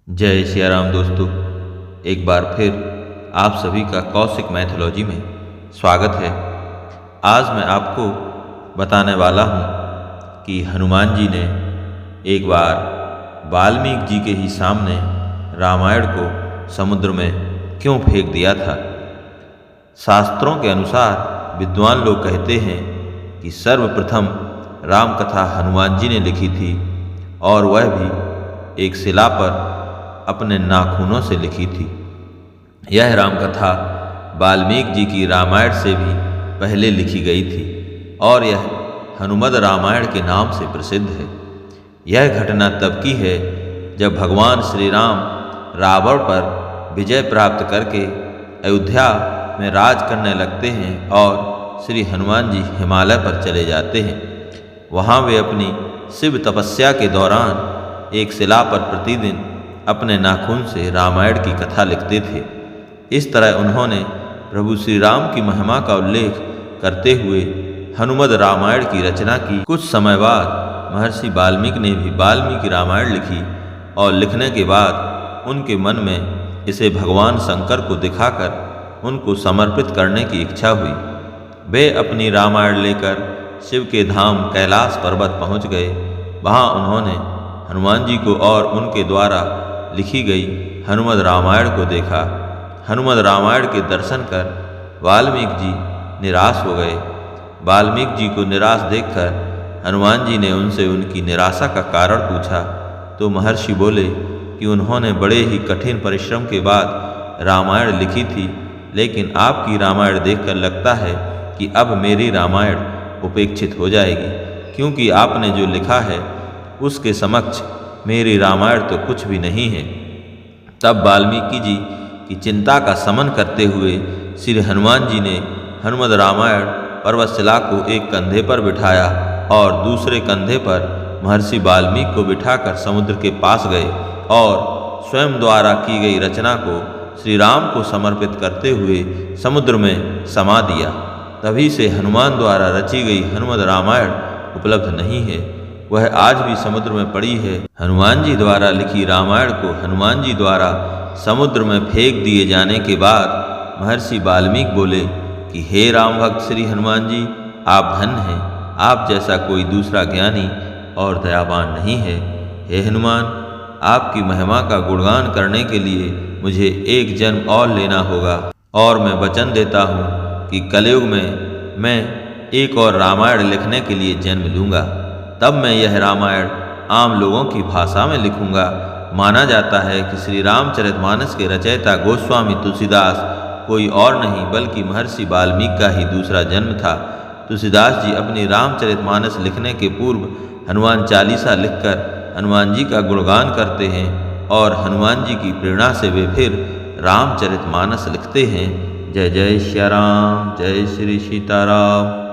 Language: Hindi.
जय सिया राम दोस्तों, एक बार फिर आप सभी का कौशिक मैथोलॉजी में स्वागत है। आज मैं आपको बताने वाला हूँ कि हनुमान जी ने एक बार वाल्मीकि जी के ही सामने रामायण को समुद्र में क्यों फेंक दिया था। शास्त्रों के अनुसार विद्वान लोग कहते हैं कि सर्वप्रथम राम कथा हनुमान जी ने लिखी थी और वह भी एक शिला पर अपने नाखूनों से लिखी थी। यह राम कथा वाल्मीकि जी की रामायण से भी पहले लिखी गई थी और यह हनुमद रामायण के नाम से प्रसिद्ध है। यह घटना तब की है जब भगवान श्री राम रावण पर विजय प्राप्त करके अयोध्या में राज करने लगते हैं और श्री हनुमान जी हिमालय पर चले जाते हैं। वहाँ वे अपनी शिव तपस्या के दौरान एक शिला पर प्रतिदिन अपने नाखून से रामायण की कथा लिखते थे। इस तरह उन्होंने प्रभु श्री राम की महिमा का उल्लेख करते हुए हनुमद रामायण की रचना की। कुछ समय बाद महर्षि वाल्मीकि ने भी वाल्मीकि रामायण लिखी और लिखने के बाद उनके मन में इसे भगवान शंकर को दिखाकर उनको समर्पित करने की इच्छा हुई। वे अपनी रामायण लेकर शिव के धाम कैलाश पर्वत पहुँच गए। वहाँ उन्होंने हनुमान जी को और उनके द्वारा लिखी गई हनुमद रामायण को देखा। हनुमद रामायण के दर्शन कर वाल्मीकि जी निराश हो गए। वाल्मीकि जी को निराश देखकर हनुमान जी ने उनसे उनकी निराशा का कारण पूछा तो महर्षि बोले कि उन्होंने बड़े ही कठिन परिश्रम के बाद रामायण लिखी थी, लेकिन आपकी रामायण देखकर लगता है कि अब मेरी रामायण उपेक्षित हो जाएगी, क्योंकि आपने जो लिखा है उसके समक्ष मेरी रामायण तो कुछ भी नहीं है। तब वाल्मीकि जी की चिंता का शमन करते हुए श्री हनुमान जी ने हनुमद रामायण पर्वतशिला को एक कंधे पर बिठाया और दूसरे कंधे पर महर्षि वाल्मीकि को बिठाकर समुद्र के पास गए और स्वयं द्वारा की गई रचना को श्री राम को समर्पित करते हुए समुद्र में समा दिया। तभी से हनुमान द्वारा रची गई हनुमद रामायण उपलब्ध नहीं है, वह आज भी समुद्र में पड़ी है। हनुमान जी द्वारा लिखी रामायण को हनुमान जी द्वारा समुद्र में फेंक दिए जाने के बाद महर्षि वाल्मीकि बोले कि हे राम भक्त श्री हनुमान जी, आप धन्य हैं, आप जैसा कोई दूसरा ज्ञानी और दयावान नहीं है। हे हनुमान, आपकी महिमा का गुणगान करने के लिए मुझे एक जन्म और लेना होगा और मैं वचन देता हूँ कि कलयुग में मैं एक और रामायण लिखने के लिए जन्म लूँगा। तब मैं यह रामायण आम लोगों की भाषा में लिखूंगा। माना जाता है कि श्री रामचरितमानस के रचयिता गोस्वामी तुलसीदास कोई और नहीं बल्कि महर्षि वाल्मीकि का ही दूसरा जन्म था। तुलसीदास जी अपनी रामचरितमानस लिखने के पूर्व हनुमान चालीसा लिखकर हनुमान जी का गुणगान करते हैं और हनुमान जी की प्रेरणा से वे फिर रामचरितमानस लिखते हैं। जय जय श्री राम, जय श्री सीताराम।